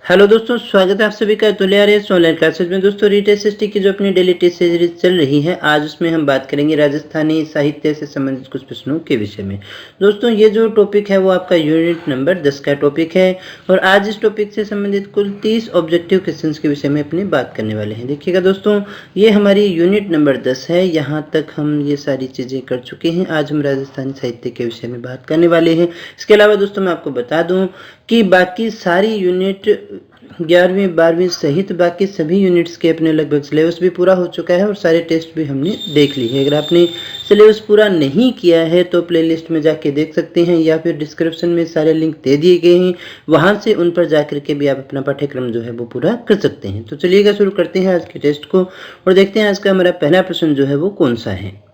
Hello दोस्तों, स्वागत है आप सभी का तुलियारेस ऑनलाइन क्लासेज में। दोस्तों रीटेस्ट एसटी की जो अपनी डेली टेस्ट सीरीज चल रही है, आज उसमें हम बात करेंगे राजस्थानी साहित्य से संबंधित कुछ प्रश्नों के विषय में। दोस्तों ये जो टॉपिक है वो आपका यूनिट नंबर 10 का टॉपिक है और आज इस टॉपिक से संबंधित कुल 30 ऑब्जेक्टिव क्वेश्चन के विषय में अपनी बात करने वाले हैं। देखिएगा दोस्तों, ये हमारी यूनिट नंबर 10 है। यहाँ तक हम ये सारी चीज़ें कर चुके हैं। आज हम राजस्थानी साहित्य के विषय में बात करने वाले हैं। इसके अलावा दोस्तों मैं आपको बता दूं कि बाकी सारी यूनिट 11वीं 12वीं सहित बाकी सभी यूनिट्स के अपने लगभग सिलेबस भी पूरा हो चुका है और सारे टेस्ट भी हमने देख ली है। अगर आपने सिलेबस पूरा नहीं किया है तो प्लेलिस्ट में जाके देख सकते हैं या फिर डिस्क्रिप्शन में सारे लिंक दे दिए गए हैं, वहां से उन पर जाकर के भी आप अपना पाठ्यक्रम जो है वो पूरा कर सकते हैं। तो चलिएगा शुरू करते हैं आज के टेस्ट को और देखते हैं आज का हमारा पहला प्रश्न जो है वो कौन सा है।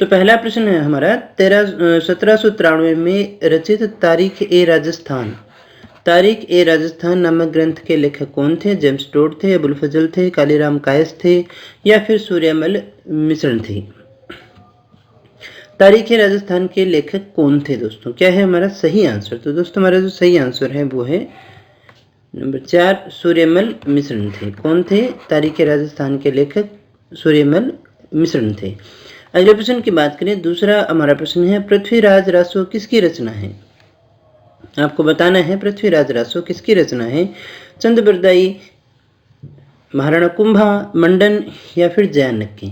तो पहला प्रश्न है हमारा 1793 में रचित तारीख ए राजस्थान नामक ग्रंथ के लेखक कौन थे? जेम्स टोड थे, अबुल फजल थे, कालीराम कायस्थ थे या फिर सूर्यमल मिश्रण थे? तारीख ए राजस्थान के लेखक कौन थे दोस्तों? क्या है हमारा सही आंसर? तो दोस्तों हमारा जो सही आंसर है वो है नंबर 4, सूर्यमल मिश्रण थे। कौन थे? तारीख ए राजस्थान के लेखक सूर्यमल मिश्रण थे। अगले प्रश्न की बात करें, दूसरा हमारा प्रश्न है पृथ्वीराज रासो किसकी रचना है? आपको बताना है पृथ्वीराज रासो किसकी रचना है? चंद बरदाई, महाराणा कुंभा, मंडन या फिर जयानक की?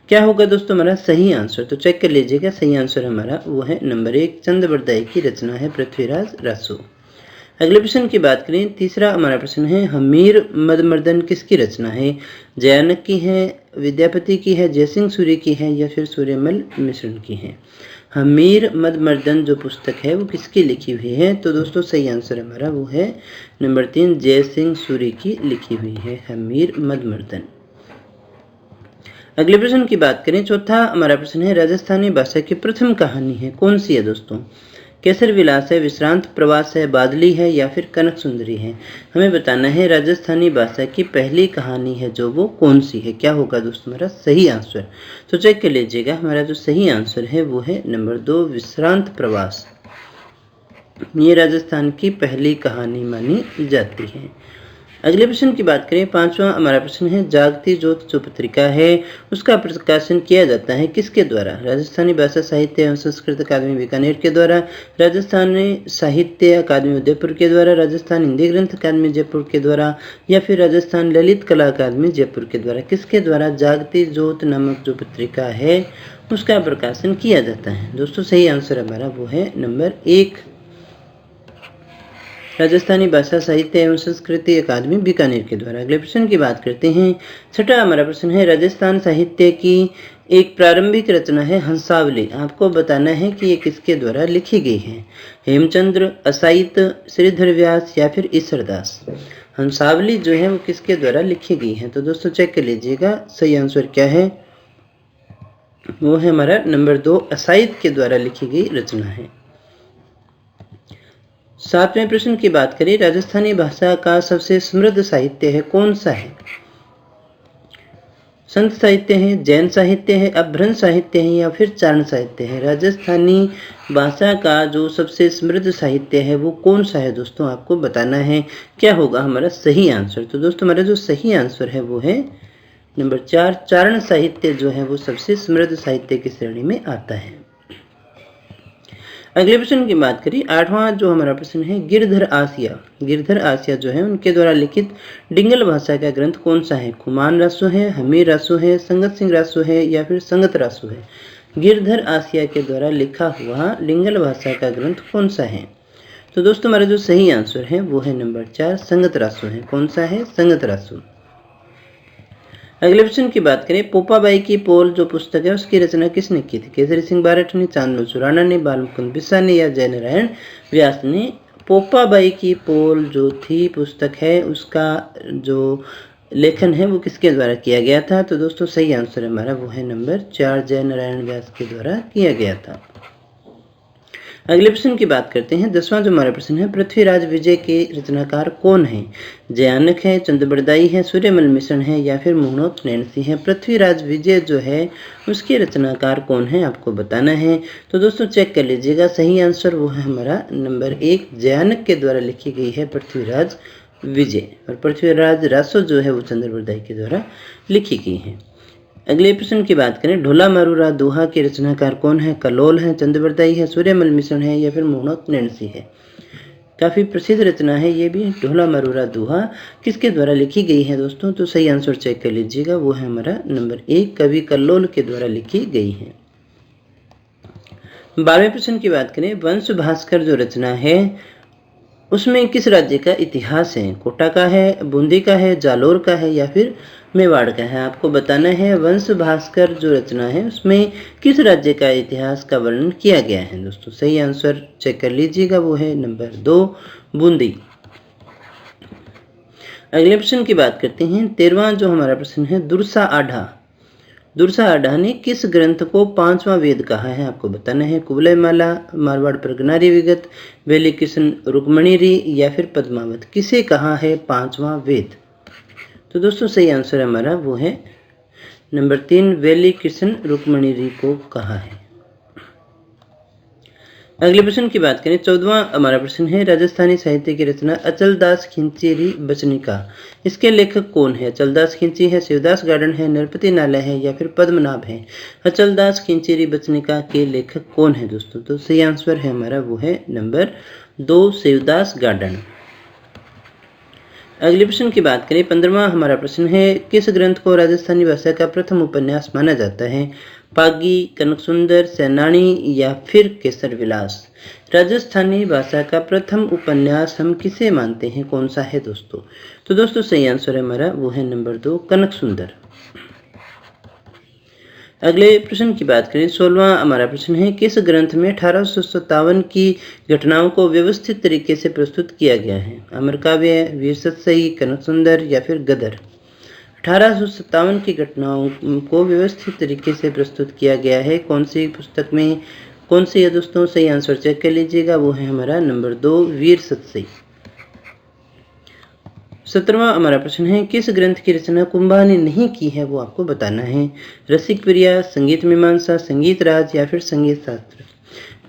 क्या होगा दोस्तों हमारा सही आंसर? तो चेक कर लीजिएगा, सही आंसर हमारा वो है नंबर 1, चंद बरदाई की रचना है पृथ्वीराज रासो। अगले प्रश्न की बात करें, तीसरा हमारा प्रश्न है हमीर मदमर्दन किसकी रचना है? जयानक की है, विद्यापति की है, जयसिंह सूर्य की है या फिर सूर्यमल मिश्रण की है? हमीर मदमर्दन जो पुस्तक है वो किसकी लिखी हुई है? तो दोस्तों सही आंसर हमारा वो है नंबर 3, जयसिंह सूर्य की लिखी हुई है हमीर मदमर्दन। अगले प्रश्न की बात करें, चौथा हमारा प्रश्न है राजस्थानी भाषा की प्रथम कहानी है कौन सी है दोस्तों? केसर विलास है, विश्रांत प्रवास है, बादली है या फिर कनक सुंदरी है? हमें बताना है राजस्थानी भाषा की पहली कहानी है जो वो कौन सी है। क्या होगा दोस्तों हमारा सही आंसर? तो चेक कर लीजिएगा, हमारा जो सही आंसर है वो है नंबर 2, विश्रांत प्रवास। ये राजस्थान की पहली कहानी मानी जाती है। अगले प्रश्न की बात करें, पांचवा हमारा प्रश्न है जागती ज्योत जो पत्रिका है उसका प्रकाशन किया जाता है किसके द्वारा? राजस्थानी भाषा साहित्य एवं संस्कृत अकादमी बीकानेर के द्वारा, राजस्थानी साहित्य अकादमी उदयपुर के द्वारा, राजस्थान हिंदी ग्रंथ अकादमी जयपुर के द्वारा या फिर राजस्थान ललित कला अकादमी जयपुर के द्वारा? किसके द्वारा जागती ज्योत नामक जो पत्रिका है उसका प्रकाशन किया जाता है? दोस्तों सही आंसर हमारा वो है नंबर 1, राजस्थानी भाषा साहित्य एवं संस्कृति अकादमी बीकानेर के द्वारा। अगले प्रश्न की बात करते हैं, छठा हमारा प्रश्न है राजस्थान साहित्य की एक प्रारंभिक रचना है हंसावली। आपको बताना है कि ये किसके द्वारा लिखी गई है? हेमचंद्र, असाहित, श्रीधर व्यास या फिर ईश्वरदास? हंसावली जो है वो किसके द्वारा लिखी गई है? तो दोस्तों चेक कर लीजिएगा, सही आंसर क्या है? वो है हमारा नंबर 2, असाहित के द्वारा लिखी गई रचना है। सातवें प्रश्न की बात करें, राजस्थानी भाषा का सबसे समृद्ध साहित्य है कौन सा है? संत साहित्य है, जैन साहित्य है, अपभ्रंश साहित्य है या फिर चारण साहित्य है? राजस्थानी भाषा का जो सबसे समृद्ध साहित्य है वो कौन सा है दोस्तों? आपको बताना है। क्या होगा हमारा सही आंसर? तो दोस्तों हमारा जो सही आंसर है वो है नंबर 4, चारण साहित्य जो है वो सबसे समृद्ध साहित्य की श्रेणी में आता है। अगले प्रश्न की बात करें, आठवां जो हमारा प्रश्न है गिरधर आसिया जो है उनके द्वारा लिखित डिंगल भाषा का ग्रंथ कौन सा है? खुमान रासो है, हमीर रासो है, संगत सिंह रासो है या फिर संगत रासो है? गिरधर आसिया के द्वारा लिखा हुआ डिंगल भाषा का ग्रंथ कौन सा है? तो दोस्तों हमारा जो सही आंसर है वो है नंबर 4, संगत रासो है। कौन सा है? संगत रासो। अगले प्रश्न की बात करें, पोपाबाई की पोल जो पुस्तक है उसकी रचना किसने की थी? केसरी सिंह बारठ ने, चांदलो सुराणा ने, बालमुकुंद बिस्सा ने या जयनारायण व्यास ने? पोपाबाई की पोल जो थी पुस्तक है उसका जो लेखन है वो किसके द्वारा किया गया था? तो दोस्तों सही आंसर हमारा वो है नंबर 4, जयनारायण व्यास के द्वारा किया गया था। अगले प्रश्न की बात करते हैं। 10वां जो हमारा प्रश्न है, पृथ्वीराज विजय के रचनाकार कौन है? जयानक है, चंद्रबरदाई है, सूर्यमल मिश्रण है या फिर मुहूर्त नैणसी है। पृथ्वीराज विजय जो है उसके रचनाकार कौन है आपको बताना है। तो दोस्तों चेक कर लीजिएगा, सही आंसर वो है हमारा नंबर 1, जयानक के द्वारा लिखी गई है पृथ्वीराज विजय। और पृथ्वीराज रासो जो है वो चंद्रबरदाई के द्वारा लिखी गई है। अगले प्रश्न की बात करें, ढोला मारूरा दोहा के रचनाकार कौन है? कलोल है, चंद्रबरदाई है, सूर्यमल मिश्रण है या फिर मुहूर्त नैणसी है। काफ़ी प्रसिद्ध रचना है ये भी, ढोला मारूरा दोहा किसके द्वारा लिखी गई है दोस्तों? तो सही आंसर चेक कर लीजिएगा, वो है हमारा नंबर 1, कवि कल्लोल के द्वारा लिखी गई है। 12वें प्रश्न की बात करें, वंश भास्कर जो रचना है उसमें किस राज्य का इतिहास है? कोटा का है, बूंदी का है, जालोर का है या फिर मेवाड़ का है। आपको बताना है वंश भास्कर जो रचना है उसमें किस राज्य का इतिहास का वर्णन किया गया है दोस्तों। सही आंसर चेक कर लीजिएगा, वो है नंबर 2, बूंदी। अगले प्रश्न की बात करते हैं। 13वां जो हमारा प्रश्न है, दुर्सा आढ़ा ने किस ग्रंथ को 5वां वेद कहा है? आपको बताना है। कुवलय माला, मारवाड़ प्रगनारी विगत, वेली किशन रुक्मणीरी या फिर पद्मावत, किसे कहा है 5वां वेद? तो दोस्तों सही आंसर हमारा वो है नंबर 3, वेली किशन रुक्मणीरी को कहा है। अगले प्रश्न की बात करें। 14वां हमारा प्रश्न है, राजस्थानी साहित्य की रचना अचलदास खिंचेरी बचनिका, इसके लेखक कौन है? अचलदास खिंची है, शिवदास गार्डन है, नरपति नालय है या फिर पद्मनाभ है। अचलदास खिंचेरी बचनिका के लेखक कौन है दोस्तों? तो सही आंसर है हमारा वो है नंबर 2, शिवदास गार्डन। अगले प्रश्न की बात करें। 15वां हमारा प्रश्न है, किस ग्रंथ को राजस्थानी भाषा का प्रथम उपन्यास माना जाता है? पागी, कनक सुंदर, सैनानी या फिर केसर विलास। राजस्थानी भाषा का प्रथम उपन्यास हम किसे मानते हैं, कौन सा है दोस्तों? तो दोस्तों सही आंसर है हमारा वो है नंबर 2, कनक सुंदर। अगले प्रश्न की बात करें। 16वां हमारा प्रश्न है, किस ग्रंथ में 1857 की घटनाओं को व्यवस्थित तरीके से प्रस्तुत किया गया है? अमर काव्य, वीर सतसई, कनक सुंदर या फिर गदर। 1857 की घटनाओं को व्यवस्थित तरीके से प्रस्तुत किया गया है कौन सी पुस्तक में, कौन सी है दोस्तों? सही आंसर चेक कर लीजिएगा, वो है हमारा नंबर 2, वीर सतसई। 17वां हमारा प्रश्न है, किस ग्रंथ की रचना कुंभा ने नहीं की है, वो आपको बताना है। रसिक प्रिया, संगीत मीमांसा, संगीत राज या फिर संगीत शास्त्र।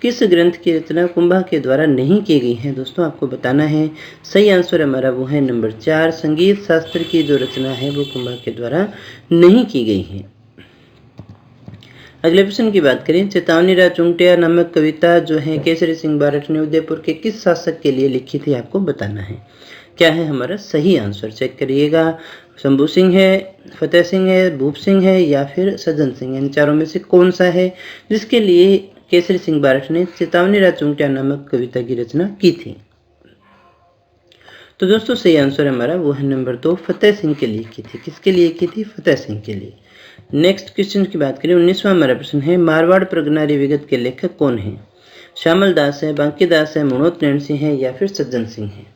किस ग्रंथ की रचना कुंभा के द्वारा नहीं की गई है दोस्तों, आपको बताना है। सही आंसर हमारा वो है नंबर 4, संगीत शास्त्र की जो रचना है वो कुंभा के द्वारा नहीं की गई है। अगले प्रश्न की बात करें। चेतावनी रा चुंगटिया नामक कविता जो है केसरी सिंह बारठ ने उदयपुर के किस शासक के लिए लिखी थी, आपको बताना है। क्या है हमारा सही आंसर चेक करिएगा। शंभू सिंह है, फतेह सिंह है, भूप सिंह है या फिर सज्जन सिंह, इन चारों में से कौन सा है जिसके लिए केसरी सिंह बारठ ने चेतावनी रा चुंगटिया नामक कविता की रचना की थी? तो दोस्तों सही आंसर हमारा वो है नंबर 2, फतेह सिंह के लिए की थी। किसके लिए की थी? फतेह सिंह के लिए। नेक्स्ट क्वेश्चन की बात करें। 19वां हमारा प्रश्न है, मारवाड़ प्रगनारी विगत के लेखक कौन है? श्यामल दास है, बांकी दास है, मुहूर्त नैणसी है या फिर सज्जन सिंह है।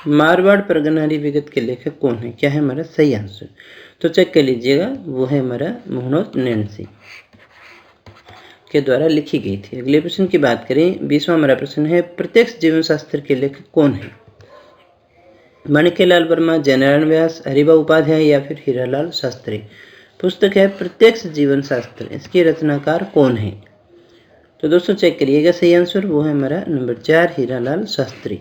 मारवाड़ प्रगनारी विगत के लेखक कौन है, क्या है हमारा सही आंसर? तो चेक कर लीजिएगा, वो है हमारा मुहूर्त नैणसी के द्वारा लिखी गई थी। अगले प्रश्न की बात करें। 20वां हमारा प्रश्न है, प्रत्यक्ष जीवन शास्त्र के लेखक कौन है? माणिक्यलाल वर्मा, जयनारायण व्यास, हरिभा उपाध्याय या फिर हीरालाल शास्त्री। पुस्तक है प्रत्यक्ष जीवन शास्त्र, इसके रचनाकार कौन है? तो दोस्तों चेक करिएगा, सही आंसर वो है हमारा नंबर 4, हीरालाल शास्त्री।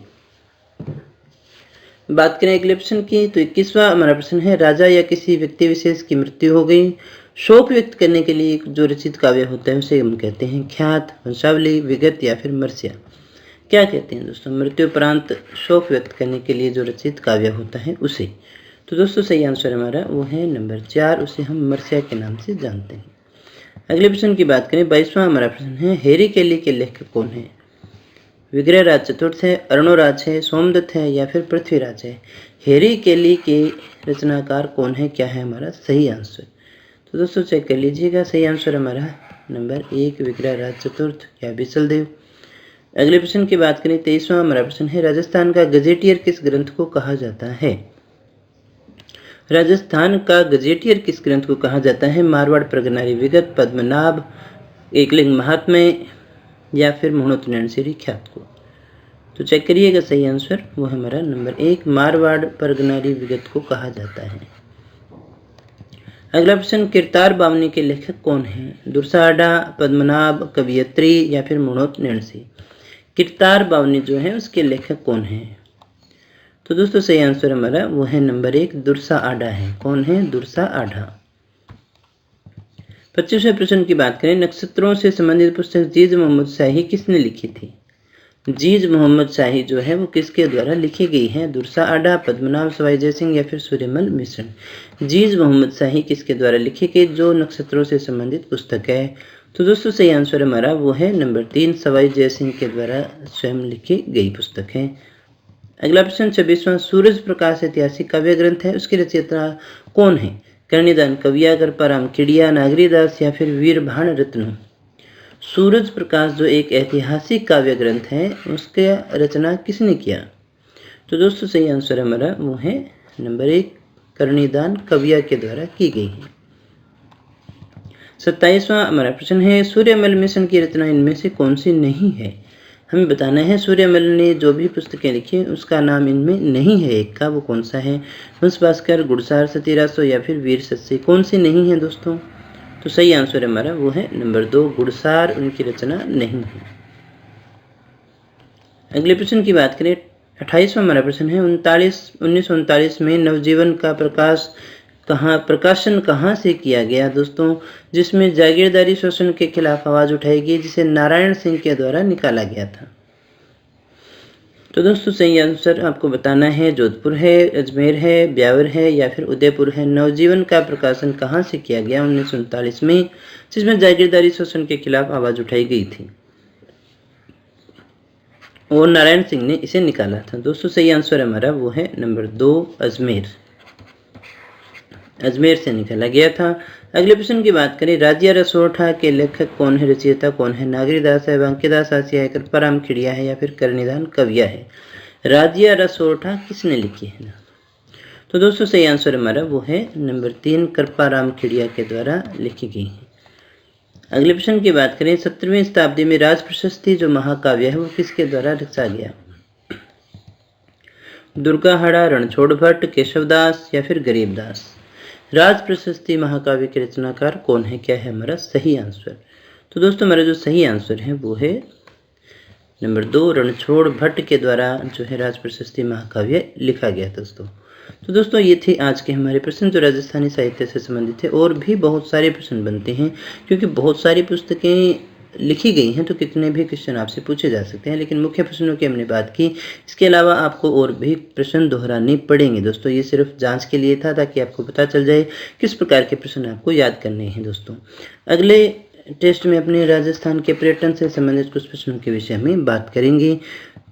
बात करें अगले प्रश्न की, तो 21वां हमारा प्रश्न है, राजा या किसी व्यक्ति विशेष की मृत्यु हो गई, शोक व्यक्त करने के लिए जो रचित काव्य होता है उसे हम कहते हैं ख्यात, वंशावली, विगत या फिर मर्सिया। क्या कहते हैं दोस्तों? मृत्यु उपरांत शोक व्यक्त करने के लिए जो रचित काव्य होता है उसे। तो दोस्तों सही आंसर हमारा वो है नंबर 4, उसे हम मर्सिया के नाम से जानते हैं। अगले प्रश्न की बात करें। 22वां हमारा प्रश्न है, हेरी केली के लेखक कौन है? विग्रह राज चतुर्थ है, अरुणोराज है, सोमदत्त है या फिर पृथ्वीराज है। हेरी केली के रचनाकार कौन है, क्या है हमारा सही आंसर? तो दोस्तों चेक कर लीजिएगा, सही आंसर हमारा नंबर 1, विग्रह राज चतुर्थ या बिचलदेव। अगले प्रश्न की बात करें। 23वां हमारा प्रश्न है, राजस्थान का गजेटियर किस ग्रंथ को कहा जाता है? राजस्थान का गजेटियर किस ग्रंथ को कहा जाता है? मारवाड़ प्रगनारी विगत, पद्मनाभ, एकलिंग महात्म्य या फिर महोत्तरनयनसिरी ख्यात को। तो चेक करिएगा, सही आंसर वो हमारा नंबर 1 मारवाड़ परगनारी विगत को कहा जाता है। अगला प्रश्न, किरतार बावनी के लेखक कौन हैं? दुर्साहडा, पद्मनाभ, कवियत्री या फिर महोत्तरनयनसी। किरतार बावनी जो है उसके लेखक कौन हैं? तो दोस्तों सही आंसर हमारा वो है नंबर 1 दुर्साहडा है। कौन है? दुर्साहडा। 25वें प्रश्न की बात करें, नक्षत्रों से संबंधित पुस्तक जीज मोहम्मद शाही किसने लिखी थी? जीज मोहम्मद शाही जो है वो किसके द्वारा लिखी गई है? दुर्साहडा, पद्मनाभ, सवाई जयसिंह या फिर सूर्यमल मिश्र। जीज मोहम्मद शाही किसके द्वारा लिखी गई जो नक्षत्रों से संबंधित पुस्तक है? तो दोस्तों सही आंसर हमारा वो है नंबर 3 सवाई जयसिंह के द्वारा स्वयं लिखी गई पुस्तक है। अगला प्रश्न 26वां, सूरज प्रकाश ऐतिहासिक काव्य ग्रंथ है, उसकी रचयिता कौन है? कर्णिदान कविया, करपाराम खिड़िया, नागरीदास या फिर वीरभान रत्न। सूरज प्रकाश जो एक ऐतिहासिक काव्य ग्रंथ है उसका रचना किसने किया? तो दोस्तों सही आंसर हमारा वो है नंबर 1 कर्णिदान कविया के द्वारा की गई है। 27वां हमारा प्रश्न है, सूर्यमल मिशन की रचना इनमें से कौन सी नहीं है? हमें बताना है सूर्यमल ने जो भी पुस्तकें लिखी उसका नाम इनमें नहीं है एक का, वो कौन सा है? हंस भास्कर, गुड़सार, सतीरासो या फिर वीर सस्सी। कौन सी नहीं है दोस्तों? तो सही आंसर हमारा वो है नंबर 2 गुड़सार, उनकी रचना नहीं है। अगले प्रश्न की बात करें, 28वां हमारा प्रश्न है, 1939 में नवजीवन का प्रकाशन कहाँ से किया गया दोस्तों? जिसमें जागीरदारी शोषण के खिलाफ आवाज उठाई गई, जिसे नारायण सिंह के द्वारा निकाला गया था। तो दोस्तों सही आंसर आपको बताना है, जोधपुर है, अजमेर है, ब्यावर है या फिर उदयपुर है। नवजीवन का प्रकाशन कहाँ से किया गया? 1939 में, जिसमें जागीरदारी शोषण के खिलाफ आवाज उठाई गई थी और नारायण सिंह ने इसे निकाला था। दोस्तों सही आंसर हमारा वो है नंबर 2 अजमेर से निकाला गया था। अगले प्रश्न की बात करें, राजिया रसोठा के लेखक कौन है? रचयिता कौन है? नागरीदास है, बांकेदास आसिया है, करपाराम खिड़िया है या फिर कर्णिदान कविया है। राजिया रसोठा किसने लिखी है? तो दोस्तों सही आंसर हमारा वो है नंबर 3 करपाराम खिड़िया के द्वारा लिखी गई है। अगले प्रश्न की बात करें, 17वीं शताब्दी में राज प्रशस्ति जो महाकाव्य है वो किसके द्वारा रचा गया? दुर्गाहाड़ा, रणछोड़ भट्ट, केशवदास या फिर गरीबदास। राज प्रशस्ति महाकाव्य के रचनाकार कौन है? क्या है हमारा सही आंसर? तो दोस्तों हमारा जो सही आंसर है वो है नंबर 2 रणछोड़ भट्ट के द्वारा जो है राज प्रशस्ति महाकाव्य लिखा गया दोस्तों। तो दोस्तों ये थे आज के हमारे प्रश्न जो राजस्थानी साहित्य से संबंधित थे। और भी बहुत सारे प्रश्न बनते हैं क्योंकि बहुत सारी पुस्तकें लिखी गई हैं, तो कितने भी क्वेश्चन आपसे पूछे जा सकते हैं, लेकिन मुख्य प्रश्नों की हमने बात की। इसके अलावा आपको और भी प्रश्न दोहराने पड़ेंगे दोस्तों। ये सिर्फ जांच के लिए था ताकि आपको पता चल जाए किस प्रकार के प्रश्न आपको याद करने हैं दोस्तों। अगले टेस्ट में अपने राजस्थान के पर्यटन से संबंधित कुछ प्रश्नों के विषय में बात करेंगे।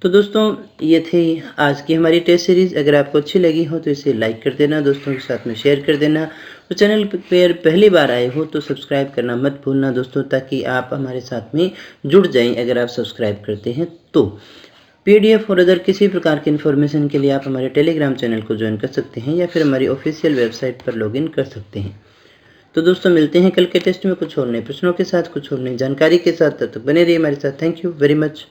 तो दोस्तों ये थी आज की हमारी टेस्ट सीरीज़। अगर आपको अच्छी लगी हो तो इसे लाइक कर देना, दोस्तों के साथ में शेयर कर देना। तो चैनल पर पहली बार आए हो तो सब्सक्राइब करना मत भूलना दोस्तों, ताकि आप हमारे साथ में जुड़ जाएं। अगर आप सब्सक्राइब करते हैं तो PDF और अदर किसी प्रकार की इन्फॉर्मेशन के लिए आप हमारे टेलीग्राम चैनल को ज्वाइन कर सकते हैं या फिर हमारी ऑफिशियल वेबसाइट पर लॉगिन कर सकते हैं। तो दोस्तों मिलते हैं कल के टेस्ट में कुछ और नए प्रश्नों के साथ, कुछ और नई जानकारी के साथ। तब तक बने रहिए हमारे साथ। Thank you very much.